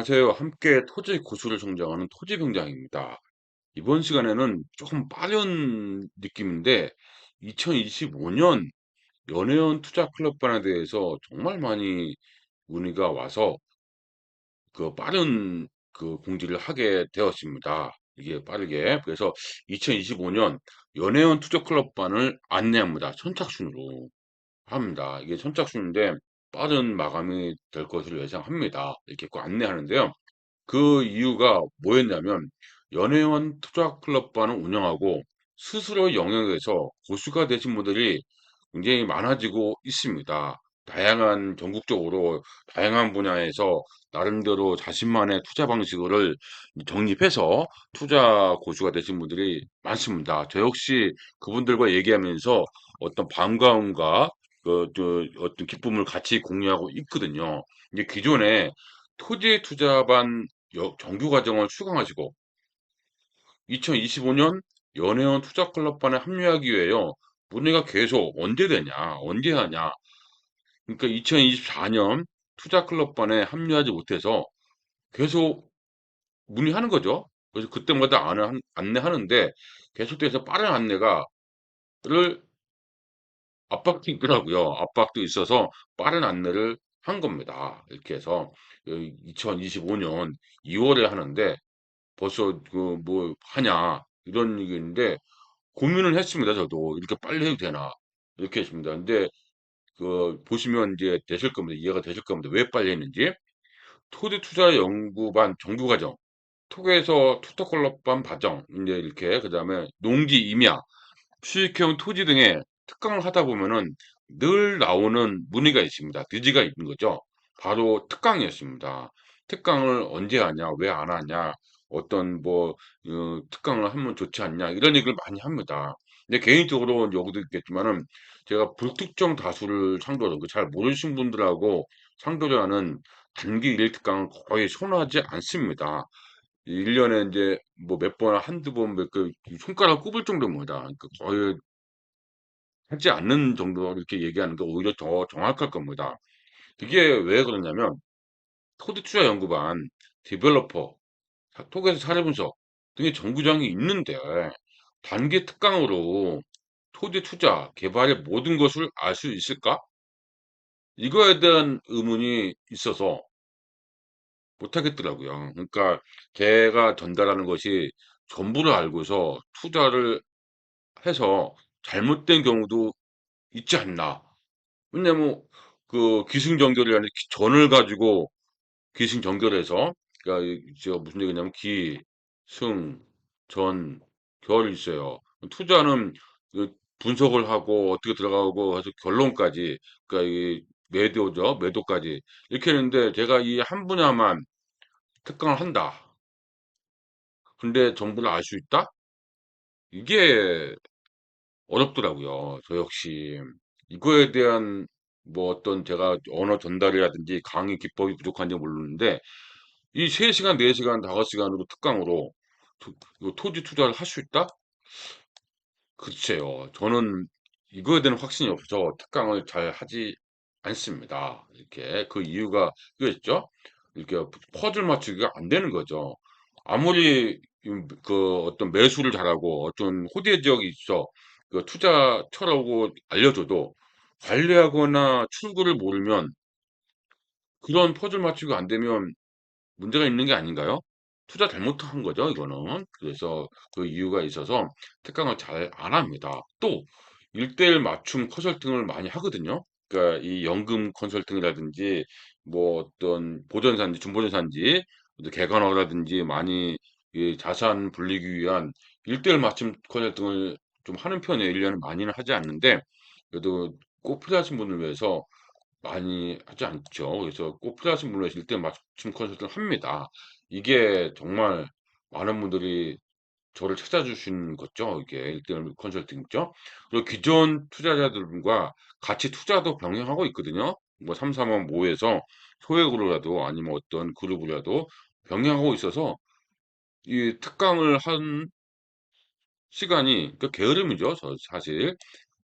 안녕하세요. 함께 토지 고수를 성장하는 토지병장입니다. 이번 시간에는 조금 빠른 느낌인데 2025년 연회원 투자 클럽반에 대해서 정말 많이 문의가 와서 그 빠른 그 공지를 하게 되었습니다. 이게 빠르게. 그래서 2025년 연회원 투자 클럽반을 안내합니다. 선착순으로 합니다. 이게 선착순인데 빠른 마감이 될 것으로 예상합니다. 이렇게 꼭 안내하는데요. 그 이유가 뭐였냐면 연회원 투자클럽반을 운영하고 스스로 영역에서 고수가 되신 분들이 굉장히 많아지고 있습니다. 다양한 전국적으로 다양한 분야에서 나름대로 자신만의 투자 방식을 정립해서 투자 고수가 되신 분들이 많습니다. 저 역시 그분들과 얘기하면서 어떤 반가움과 어떤 기쁨을 같이 공유하고 있거든요. 이제 기존에 토지 투자반 정규 과정을 수강하시고 2025년 연회원 투자 클럽반에 합류하기 위해요. 문의가 계속 언제 되냐, 언제 하냐. 그러니까 2024년 투자 클럽반에 합류하지 못해서 계속 문의하는 거죠. 그래서 그때마다 안내하는데 계속해서 빠른 안내가를 압박도 있더라고요. 압박도 있어서 빠른 안내를 한 겁니다. 이렇게 해서 2025년 2월에 하는데 벌써 그 뭐 하냐 이런 얘기인데 고민을 했습니다. 저도 이렇게 빨리 해도 되나 이렇게 했습니다. 근데 그 보시면 이제 되실 겁니다. 이해가 되실 겁니다. 왜 빨리 했는지. 토지 투자 연구반 정규 과정, 토에서 투터클럽반 과정 이제 이렇게 그다음에 농지 임야 수익형 토지 등의 특강을 하다 보면은 늘 나오는 문의가 있습니다. 의지가 있는 거죠. 바로 특강이었습니다. 특강을 언제 하냐, 왜 안 하냐, 어떤 특강을 하면 좋지 않냐 이런 얘기를 많이 합니다. 근데 개인적으로 여기도 있겠지만은 제가 불특정 다수를 상대로 잘 모르신 분들하고 상대로 하는 단기 일일 특강은 거의 선호하지 않습니다. 1년에 이제 뭐 몇 번, 한두 번, 손가락 꼽을 정도입니다. 그러니까 거의 하지 않는 정도로 이렇게 얘기하는 게 오히려 더 정확할 겁니다. 이게 왜 그러냐면 코드 투자 연구반, 디벨로퍼, 톡에서 사례 분석 등의 정구장이 있는데 단기 특강으로 토지 투자, 개발의 모든 것을 알 수 있을까? 이거에 대한 의문이 있어서 못 하겠더라고요. 그러니까 걔가 전달하는 것이 전부를 알고서 투자를 해서 잘못된 경우도 있지 않나. 왜냐면 그 기승전결이라는 전을 가지고 기승전결해서 그러니까 제가 무슨 얘기냐면 기, 승, 전, 결이 있어요. 투자는 그 분석을 하고 어떻게 들어가고 해서 결론까지 그러니까 이 매도죠. 매도까지 이렇게 했는데 제가 이 한 분야만 특강을 한다. 근데 정보를 알 수 있다? 이게 어렵더라고요. 저 역시 이거에 대한 뭐 어떤 제가 언어 전달이라든지 강의 기법이 부족한지 모르는데 이 3시간, 4시간, 5시간으로 특강으로 토지 투자를 할 수 있다? 글쎄요. 저는 이거에 대한 확신이 없어서 특강을 잘 하지 않습니다. 이렇게 그 이유가 그거였죠. 이렇게 퍼즐 맞추기가 안 되는 거죠. 아무리 그 어떤 매수를 잘하고 어떤 호재 지역이 있어 그 투자 처라고 알려줘도 관리하거나 출구를 모르면 그런 퍼즐 맞추기가 안 되면 문제가 있는 게 아닌가요? 투자 잘못한 거죠, 이거는. 그래서 그 이유가 있어서 특강을 잘 안 합니다. 또 1대1 맞춤 컨설팅을 많이 하거든요. 그러니까 이 연금 컨설팅이라든지 뭐 어떤 보전산지, 준보전산지, 개관화라든지 많이 이 자산 불리기 위한 1대1 맞춤 컨설팅을 좀 하는 편이에요. 1년에 많이는 하지 않는데 그래도 꼭 필요하신 분을 위해서 많이 하지 않죠. 그래서 꼭 필요하신 분을 일대 맞춤 컨설팅을 합니다. 이게 정말 많은 분들이 저를 찾아주신 거죠. 이게 1대1 컨설팅이죠. 그리고 기존 투자자들과 같이 투자도 병행하고 있거든요. 뭐 삼삼오오 모여서 소액으로라도 아니면 어떤 그룹으로라도 병행하고 있어서 이 특강을 한 시간이 그 게으름이죠. 사실.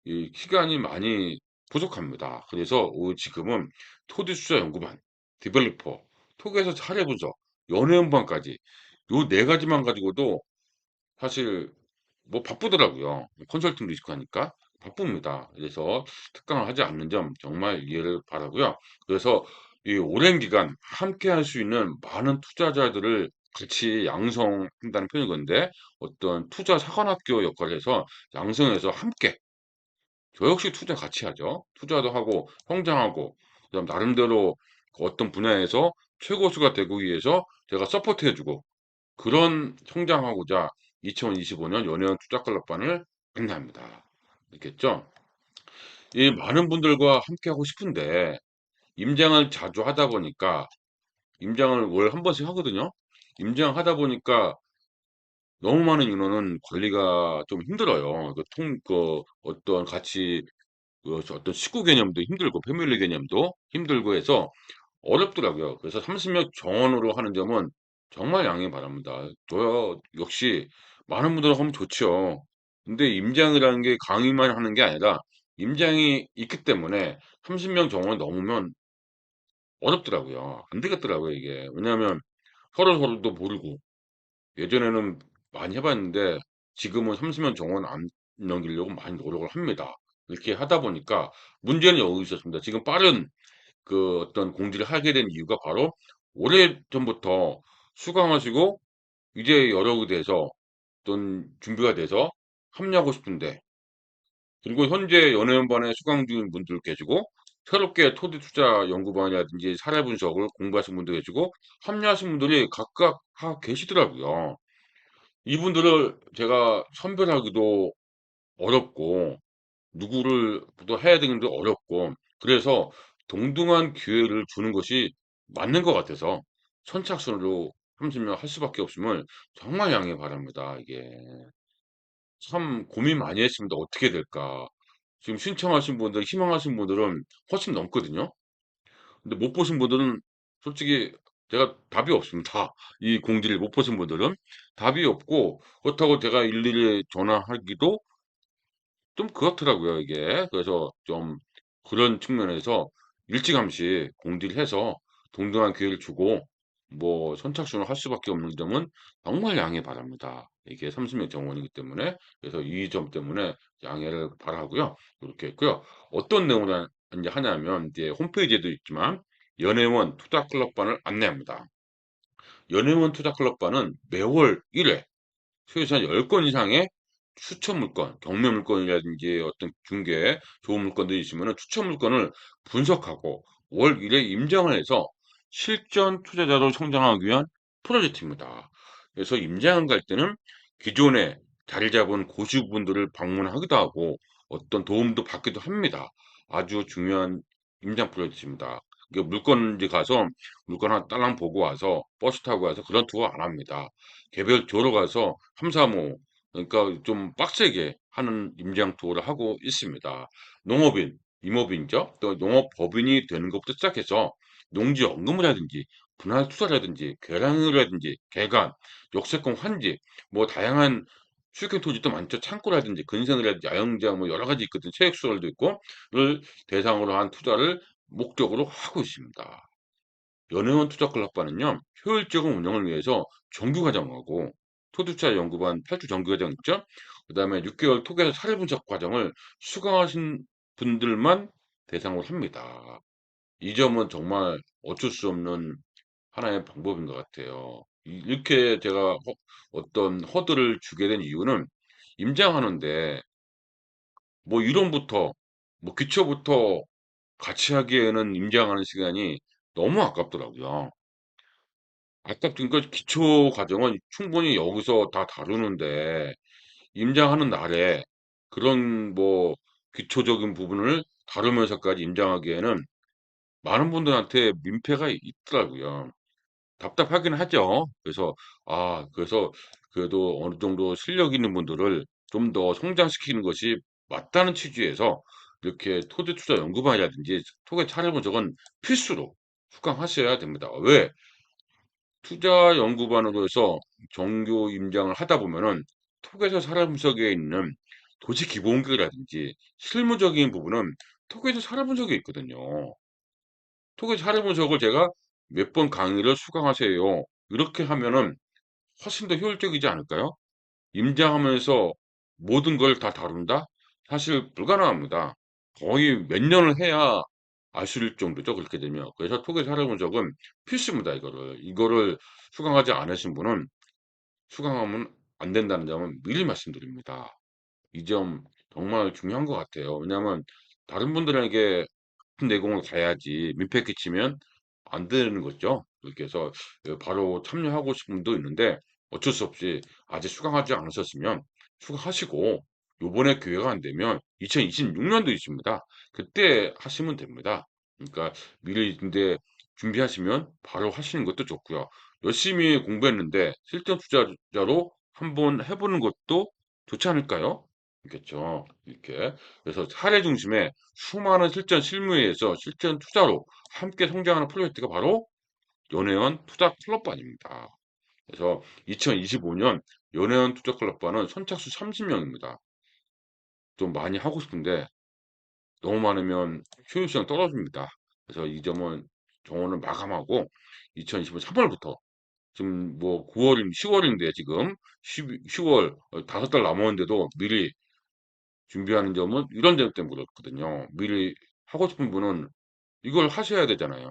이 시간이 많이 부족합니다. 그래서 지금은 토지 투자 연구반, 디벨로퍼, 톡에서 사례 분석 연회원반까지 요 네 가지만 가지고도 사실 뭐 바쁘더라고요. 컨설팅도 있고 하니까 바쁩니다. 그래서 특강을 하지 않는 점 정말 이해를 바라고요. 그래서 이 오랜 기간 함께 할 수 있는 많은 투자자들을 같이 양성한다는 표현이건데 어떤 투자 사관학교 역할을 해서 양성해서 함께 저 역시 투자 같이 하죠. 투자도 하고 성장하고 그다음 나름대로 그 어떤 분야에서 최고수가 되기 위해서 제가 서포트해 주고 그런 성장하고자 2025년 연예원 투자클럽반을 안내합니다. 알겠죠? 이 많은 분들과 함께 하고 싶은데 임장을 자주 하다 보니까 임장을 월 한 번씩 하거든요. 임장하다 보니까 너무 많은 인원은 관리가 좀 힘들어요. 어떤 같이 어떤 식구 개념도 힘들고 패밀리 개념도 힘들고 해서 어렵더라고요. 그래서 30명 정원으로 하는 점은 정말 양해 바랍니다. 저 역시 많은 분들 하면 좋죠. 근데 임장이라는 게 강의만 하는 게 아니라 임장이 있기 때문에 30명 정원 넘으면 어렵더라고요. 안 되겠더라고요, 이게. 왜냐하면 서로서로도 모르고 예전에는 많이 해봤는데 지금은 30명 정원 안 넘기려고 많이 노력을 합니다. 이렇게 하다 보니까 문제는 여기 있었습니다. 지금 빠른 그 어떤 공지를 하게 된 이유가 바로 오래전부터 수강하시고 이제 여력이 돼서 어떤 준비가 돼서 합류하고 싶은데 그리고 현재 연회원반에 수강 중인 분들 계시고 새롭게 토지 투자 연구반이라든지 사례 분석을 공부하신 분도 계시고 합류하신 분들이 각각 계시더라고요. 이분들을 제가 선별하기도 어렵고 누구를 또 해야 되는데 어렵고 그래서 동등한 기회를 주는 것이 맞는 것 같아서 선착순으로 30명 할 수밖에 없음을 정말 양해 바랍니다. 이게 참 고민 많이 했습니다. 어떻게 될까? 지금 신청하신 분들, 희망하신 분들은 훨씬 넘거든요. 근데 못 보신 분들은 솔직히 제가 답이 없습니다. 이 공지를 못 보신 분들은 답이 없고 그렇다고 제가 일일이 전화하기도 좀 그렇더라고요, 이게. 그래서 좀 그런 측면에서 일찌감치 공지를 해서 동등한 기회를 주고 뭐 선착순을 할 수밖에 없는 점은 정말 양해 바랍니다. 이게 30명 정원이기 때문에 그래서 이 점 때문에 양해를 바라고요. 이렇게 했고요. 어떤 내용을 이제 하냐면 이제 홈페이지에도 있지만 연회원 투자클럽반을 안내합니다. 연회원 투자클럽반은 매월 1회 최소한 10건 이상의 추천 물건, 경매 물건이라든지 어떤 중개, 좋은 물건들이 있으면 추천 물건을 분석하고 월 1회 임장을 해서 실전 투자자로 성장하기 위한 프로젝트입니다. 그래서 임장을 갈 때는 기존에 자리 잡은 고수분들을 방문하기도 하고 어떤 도움도 받기도 합니다. 아주 중요한 임장 프로젝트입니다. 물건지 가서 물건 하나 딸랑 보고 와서 버스 타고 와서 그런 투어 안 합니다. 개별적으로 가서 3, 4모 그러니까 좀 빡세게 하는 임장 투어를 하고 있습니다. 농업인, 임업인죠. 또 농업법인이 되는 것부터 시작해서 농지연금이라든지 분할 투자라든지 계량이라든지 개간, 역세권 환지 뭐 다양한 수익형 토지도 많죠. 창고라든지 근생이라든지 야영장 뭐 여러 가지 있거든요. 체육시설도 있고,를 대상으로 한 투자를 목적으로 하고 있습니다. 연회원 투자클럽반은요, 효율적인 운영을 위해서 정규과정하고 토두차 연구반 8주 정규과정 있죠? 그 다음에 6개월 토기에서 사례 분석 과정을 수강하신 분들만 대상으로 합니다. 이 점은 정말 어쩔 수 없는 하나의 방법인 것 같아요. 이렇게 제가 어떤 허들을 주게 된 이유는 임장하는데 뭐 이론부터 뭐 기초부터 같이 하기에는 임장하는 시간이 너무 아깝더라고요. 아깝니까 기초 과정은 충분히 여기서 다 다루는데 임장하는 날에 그런 뭐 기초적인 부분을 다루면서까지 임장하기에는 많은 분들한테 민폐가 있더라고요. 답답하긴 하죠. 그래서 그래도 어느 정도 실력 있는 분들을 좀 더 성장시키는 것이 맞다는 취지에서 이렇게 토지 투자 연구반이라든지 토기 차려 분석은 필수로 수강하셔야 됩니다. 왜? 투자 연구반으로 해서 정규 임장을 하다 보면은 톡에서 사람 분석에 있는 도시 기본기라든지 실무적인 부분은 톡에서 사람 분석에 있거든요. 톡에서 사람 분석을 제가 몇 번 강의를 수강하세요. 이렇게 하면은 훨씬 더 효율적이지 않을까요? 임장하면서 모든 걸 다 다룬다? 사실 불가능합니다. 거의 몇 년을 해야 아실 정도죠. 그렇게 되면. 그래서 토기 살아본적은 필수입니다. 이거를 수강하지 않으신 분은 수강하면 안 된다는 점은 미리 말씀드립니다. 이 점 정말 중요한 것 같아요. 왜냐하면 다른 분들에게 같은 내공을 가야지 민폐 끼치면 안 되는 거죠. 그렇게 해서 바로 참여하고 싶은 분도 있는데 어쩔 수 없이 아직 수강하지 않으셨으면 수강하시고 요번에 기회가 안 되면 2026년도 있습니다. 그때 하시면 됩니다. 그러니까 미리 근데 준비하시면 바로 하시는 것도 좋고요. 열심히 공부했는데 실전 투자자로 한번 해보는 것도 좋지 않을까요? 그렇겠죠. 이렇게. 그래서 사례 중심의 수많은 실전 실무에 의해서 실전 투자로 함께 성장하는 프로젝트가 바로 연회원 투자 클럽반입니다. 그래서 2025년 연회원 투자 클럽반은 선착순 30명입니다. 좀 많이 하고 싶은데 너무 많으면 효율성 떨어집니다. 그래서 이 점은 정원을 마감하고 2025년 3월부터 지금 뭐 9월인 10월인데 지금 10월 5달 남았는데도 미리 준비하는 점은 이런 점 때문에 그렇거든요. 미리 하고 싶은 분은 이걸 하셔야 되잖아요.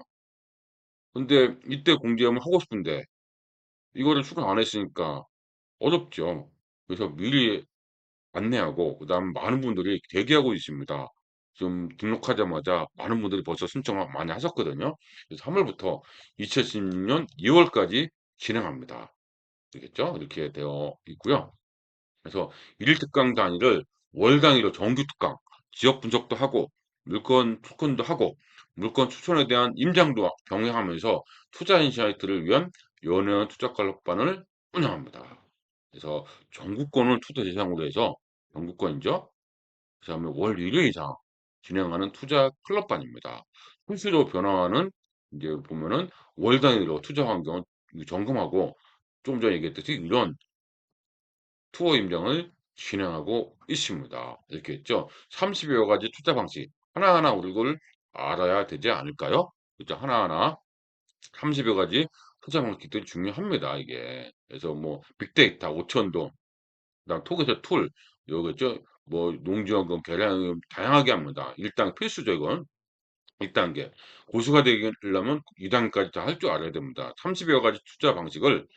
근데 이때 공지하면 하고 싶은데 이거를 수강 안 했으니까 어렵죠. 그래서 미리 안내하고 그다음 많은 분들이 대기하고 있습니다. 좀 등록하자마자 많은 분들이 벌써 신청을 많이 하셨거든요. 그래서 3월부터 2016년 2월까지 진행합니다. 되겠죠? 이렇게 되어 있고요. 그래서 일일 특강 단위를 월 단위로 정규 특강, 지역 분석도 하고 물건 추천도 하고 물건 추천에 대한 임장도 병행하면서 투자 인사이트를 위한 연회원 투자 관록반을 운영합니다. 그래서 전국권을 투자 대상으로 해서 전국권이죠. 그다음에 월 1회 이상 진행하는 투자 클럽반입니다. 실수로 변화하는 이제 보면은 월 단위로 투자 환경을 점검하고 좀 전에 얘기했듯이 이런 투어 임장을 진행하고 있습니다. 이렇게 했죠. 30여 가지 투자 방식 하나하나 우리를 알아야 되지 않을까요? 그죠? 하나하나 30여 가지 투자 방식들이 중요합니다. 이게. 그래서 뭐 빅데이터, 오천도, 그다음 토기서 툴, 요거죠. 뭐 농지원금, 계량금 다양하게 합니다. 1단 필수죠, 이건. 1단계. 고수가 되려면 2단계까지 다 할 줄 알아야 됩니다. 30여 가지 투자 방식을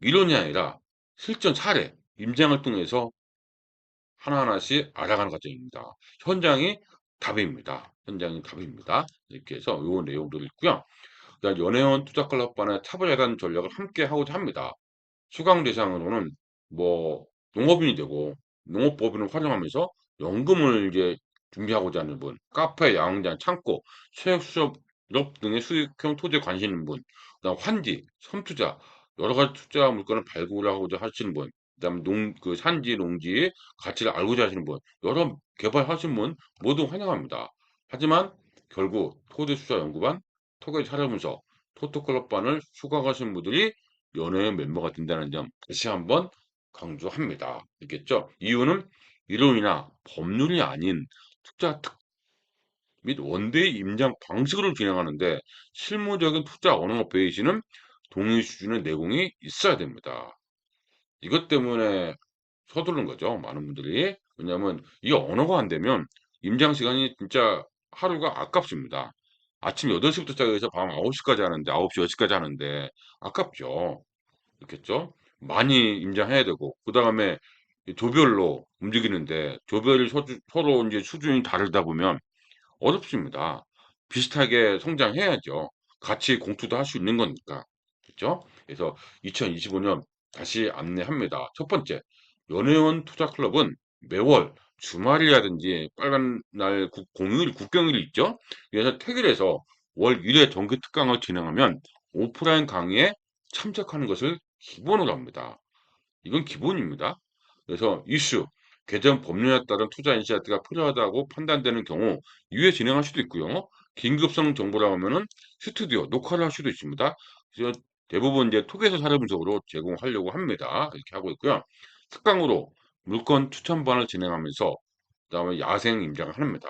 이론이 아니라 실전 사례, 임장을 통해서 하나하나씩 알아가는 과정입니다. 현장이 답입니다. 현장이 답입니다. 이렇게 해서 요 내용들이 있고요. 그다음 연회원 투자 클럽반의 차별화된 전략을 함께 하고자 합니다. 수강 대상으로는 뭐 농업인이 되고 농업법인을 활용하면서 연금을 이제 준비하고자 하는 분, 카페, 야영장, 창고, 체육수업 등의 수익형 토지에 관심 있는 분, 그다음 환지, 섬투자, 여러 가지 투자 물건을 발굴하고자 하시는 분, 그다음 그 산지, 농지의 가치를 알고자 하시는 분, 여러 개발하신 분 모두 환영합니다. 하지만 결국 토지 투자 연구반, 토지 차려문서, 토토클럽반을 수강하신 분들이 연회의 멤버가 된다는 점 다시 한번 강조합니다. 알겠죠? 이유는 이론이나 법률이 아닌 투자 특 및 원대의 임장 방식으로 진행하는데 실무적인 투자 언어 베이스는 동일 수준의 내공이 있어야 됩니다. 이것 때문에 서두르는 거죠. 많은 분들이. 왜냐하면 이 언어가 안 되면 임장 시간이 진짜 하루가 아깝습니다. 아침 8시부터 시작해서 밤 9시까지 하는데 9시, 10시까지 하는데 아깝죠. 그렇겠죠? 많이 임장해야 되고 그다음에 조별로 움직이는데 조별이 서로 이제 수준이 다르다 보면 어렵습니다. 비슷하게 성장해야죠. 같이 공투도 할 수 있는 거니까. 그렇죠? 그래서 2025년 다시 안내합니다. 첫 번째, 연회원 투자클럽은 매월 주말이라든지 빨간 날 공휴일, 국경일이 있죠? 그래서 택일에서 월 1회 정기 특강을 진행하면 오프라인 강의에 참석하는 것을 기본으로 합니다. 이건 기본입니다. 그래서 이슈, 개정 법률에 따른 투자 인사이트가 필요하다고 판단되는 경우 2회 진행할 수도 있고요. 긴급성 정보라고 하면은 스튜디오 녹화를 할 수도 있습니다. 그래서 대부분 이제 토기에서 사례분석으로 제공하려고 합니다. 이렇게 하고 있고요. 특강으로 물건 추천반을 진행하면서 그다음에 야생 임장을 합니다.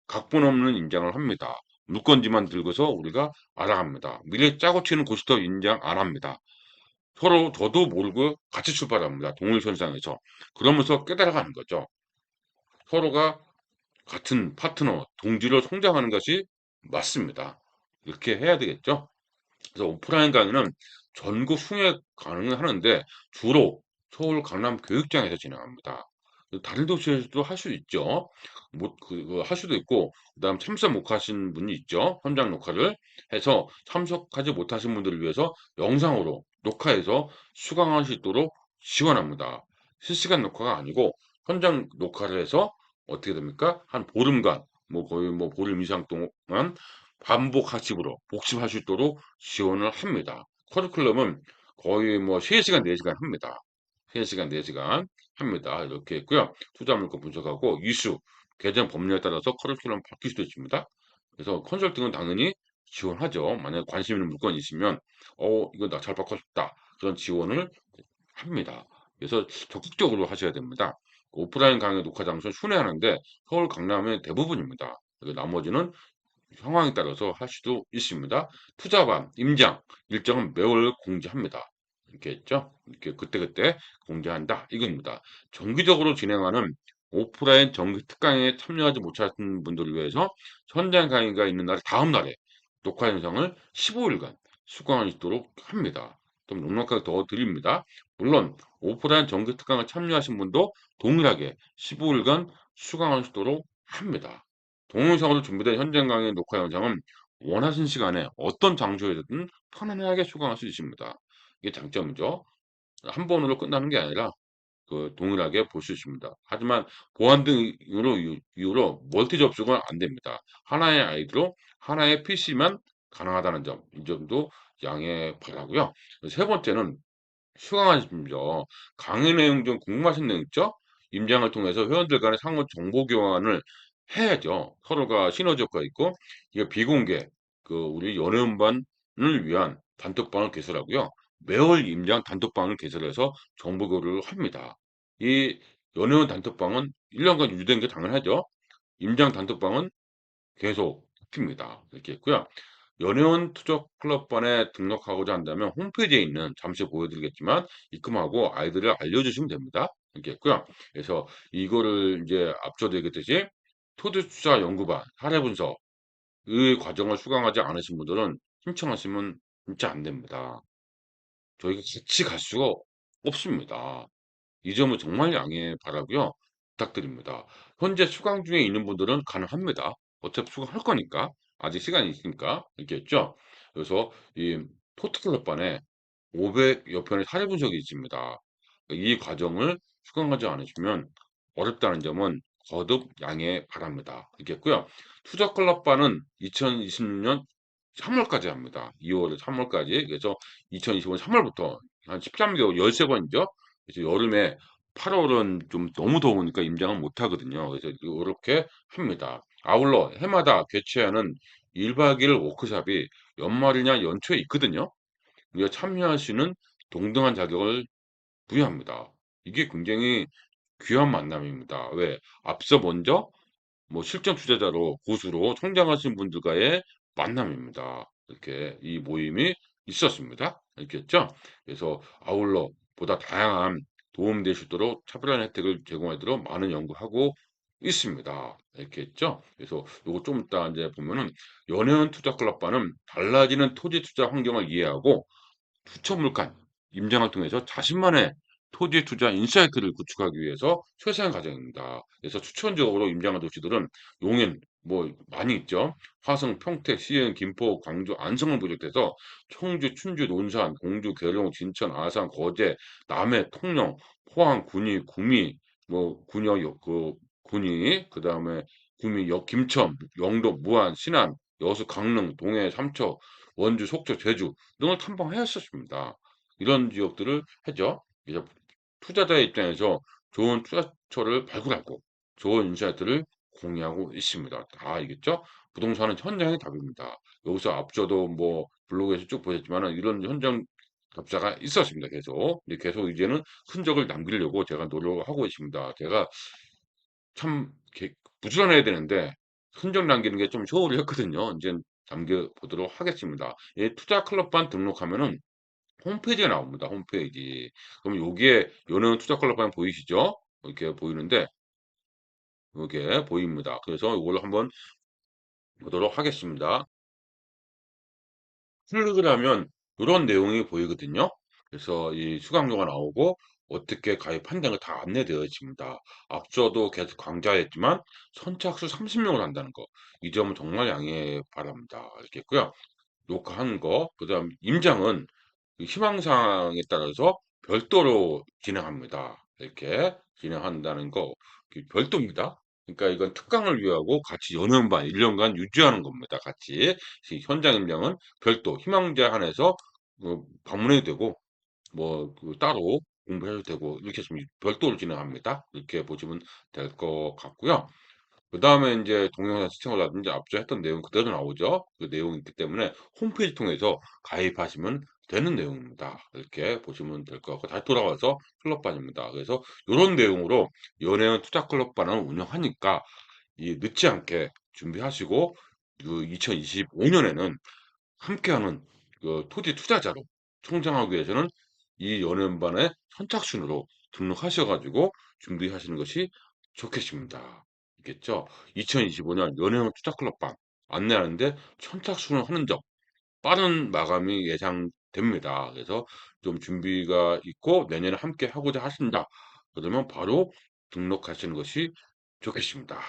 각본 없는 임장을 합니다. 물건지만 들고서 우리가 알아갑니다. 미래 짜고 치는 고스톱 임장 안 합니다. 서로 저도 모르고 같이 출발합니다. 동일선상에서. 그러면서 깨달아가는 거죠. 서로가 같은 파트너, 동지로 성장하는 것이 맞습니다. 이렇게 해야 되겠죠. 그래서 오프라인 강의는 전국 순회 가능하는데 주로 서울 강남 교육장에서 진행합니다. 다른 도시에서도 할 수 있죠. 뭐, 할 수도 있고, 그다음 참석 못 하신 분이 있죠. 현장 녹화를 해서 참석하지 못하신 분들을 위해서 영상으로 녹화해서 수강할 수 있도록 지원합니다. 실시간 녹화가 아니고 현장 녹화를 해서 어떻게 됩니까? 한 보름간, 뭐 거의 뭐 보름 이상 동안 반복 학습으로 복습할 수 있도록 지원을 합니다. 커리큘럼은 거의 뭐 3시간, 4시간 합니다. 3시간, 4시간 합니다. 이렇게 있고요. 투자 물건 분석하고 이슈, 개정 법률에 따라서 커리큘럼 바뀔 수도 있습니다. 그래서 컨설팅은 당연히 지원하죠. 만약에 관심 있는 물건이 있으면, 이거 나 잘 바꿔 싶다. 그런 지원을 합니다. 그래서 적극적으로 하셔야 됩니다. 오프라인 강의 녹화 장소는 순회하는데 서울, 강남의 대부분입니다. 그리고 나머지는 상황에 따라서 할 수도 있습니다. 투자반, 임장 일정은 매월 공지합니다. 이렇게 했죠. 이렇게 그때그때 공지한다. 이겁니다. 정기적으로 진행하는 오프라인 정기 특강에 참여하지 못하신 분들을 위해서 현장 강의가 있는 날 다음 날에 녹화 영상을 15일간 수강할 수 있도록 합니다. 좀 넉넉하게 더 드립니다. 물론 오프라인 정기 특강에 참여하신 분도 동일하게 15일간 수강할 수 있도록 합니다. 동영상으로 준비된 현장 강의 녹화 영상은 원하신 시간에 어떤 장소에서든 편안하게 수강할 수 있습니다. 이게 장점이죠. 한 번으로 끝나는 게 아니라 동일하게 볼 수 있습니다. 하지만 보안 등 이유로 멀티 접속은 안 됩니다. 하나의 아이디로 하나의 PC만 가능하다는 점, 이 점도 양해 바라고요. 세 번째는 수강하십시오. 강의 내용 중 궁금하신 내용 있죠? 임장을 통해서 회원들 간의 상호 정보 교환을 해야죠. 서로가 시너지 효과 있고, 이게 비공개, 우리 연회원반을 위한 단톡방을 개설하고요. 매월 임장 단톡방을 개설해서 정보 교류를 합니다. 이 연회원 단톡방은 1년간 유지된 게 당연하죠. 임장 단톡방은 계속 핍니다. 이렇게 있고요. 연회원 투자 클럽반에 등록하고자 한다면 홈페이지에 있는 잠시 보여드리겠지만 입금하고 아이들을 알려주시면 됩니다. 이렇게 있고요. 그래서 이거를 이제 앞서도 얘기했듯이 토대 투자 연구반 사례 분석 의 과정을 수강하지 않으신 분들은 신청하시면 진짜 안 됩니다. 저희가 같이 갈 수가 없습니다. 이 점은 정말 양해 바라고요. 부탁드립니다. 현재 수강 중에 있는 분들은 가능합니다. 어차피 수강할 거니까. 아직 시간이 있으니까. 있겠죠? 그래서 이 포트클럽반에 500여 편의 사례 분석이 있습니다. 이 과정을 수강하지 않으시면 어렵다는 점은 거듭 양해 바랍니다. 있겠고요. 투자 클럽반은 2026년 3월까지 합니다. 2월, 3월까지. 그래서 2025년 3월부터 한 13개월, 13번이죠. 그래서 여름에 8월은 좀 너무 더우니까 임장을 못 하거든요. 그래서 이렇게 합니다. 아울러 해마다 개최하는 1박 2일 워크숍이 연말이냐 연초에 있거든요. 우리가 참여할 수 있는 동등한 자격을 부여합니다. 이게 굉장히 귀한 만남입니다. 왜? 앞서 먼저 뭐 실전 투자자로 고수로 성장하신 분들과의 만남입니다. 이렇게 이 모임이 있었습니다. 알겠죠? 그래서 아울러 보다 다양한 도움될 수 있도록 차별화된 혜택을 제공하도록 많은 연구하고 있습니다. 알겠죠? 그래서 요거 좀 이따 이제 보면은 연회원 투자 클럽과는 달라지는 토지 투자 환경을 이해하고 추천물간 임장을 통해서 자신만의 토지 투자 인사이트를 구축하기 위해서 최소한 과정입니다. 그래서 추천적으로 임장한 도시들은 용인 뭐 많이 있죠. 화성, 평택, 시흥, 김포, 광주, 안성을 비롯해서 청주, 춘주, 논산, 공주, 계룡, 진천, 아산, 거제, 남해, 통영, 포항, 군위, 구미, 뭐 군역, 군위, 그다음에 구미, 김천, 영도, 무안, 신안, 여수, 강릉, 동해, 삼척, 원주, 속초, 제주 등을 탐방하였었습니다. 이런 지역들을 하죠. 이제 투자자의 입장에서 좋은 투자처를 발굴하고 좋은 인사이트를 공유하고 있습니다. 다 알겠죠? 부동산은 현장의 답입니다. 여기서 앞서도 뭐 블로그에서 쭉 보셨지만 이런 현장 답사가 있었습니다. 계속. 근데 계속 이제는 흔적을 남기려고 제가 노력을 하고 있습니다. 제가 참 부지런해야 되는데 흔적 남기는 게 좀 소홀히 했거든요. 이제 남겨보도록 하겠습니다. 이 투자 클럽반 등록하면은 홈페이지가 나옵니다, 홈페이지. 그럼 여기에 연예은 투자 클럽 하면 보이시죠? 이렇게 보이는데 요게 보입니다. 그래서 요거를 한번 보도록 하겠습니다. 클릭을 하면 요런 내용이 보이거든요. 그래서 이 수강료가 나오고 어떻게 가입한다는 거 다 안내되어 있습니다. 앞서도 계속 강조했지만 선착순 30명을 한다는 거. 이 점은 정말 양해 바랍니다. 이렇게 했고요. 녹화한 거, 그다음 임장은 그 희망사항에 따라서 별도로 진행합니다. 이렇게 진행한다는 거 별도입니다. 그러니까 이건 특강을 위하고 같이 연회반 1년간 유지하는 겁니다. 같이 현장 임장은 별도 희망제 한해서 방문해도 되고 그 따로 공부해도 되고 이렇게 좀 별도로 진행합니다. 이렇게 보시면 될 것 같고요. 그다음에 인제 동영상 시청이라든지 앞서 했던 내용 그대로 나오죠. 그 내용이 있기 때문에 홈페이지 통해서 가입하시면 되는 내용입니다. 이렇게 보시면 될 것 같고 다시 돌아와서 클럽반입니다. 그래서 요런 내용으로 연예인 투자 클럽반을 운영하니까 이 늦지 않게 준비하시고 그 2025년에는 함께하는 그 토지 투자자로 성장하기 위해서는 이 연예인반에 선착순으로 등록하셔 가지고 준비하시는 것이 좋겠습니다. 알겠죠? 2025년 연예인 투자 클럽반 안내하는데 선착순을 하는 점 빠른 마감이 예상됩니다. 그래서 좀 준비가 있고 내년에 함께 하고자 하신다. 그러면 바로 등록하시는 것이 좋겠습니다.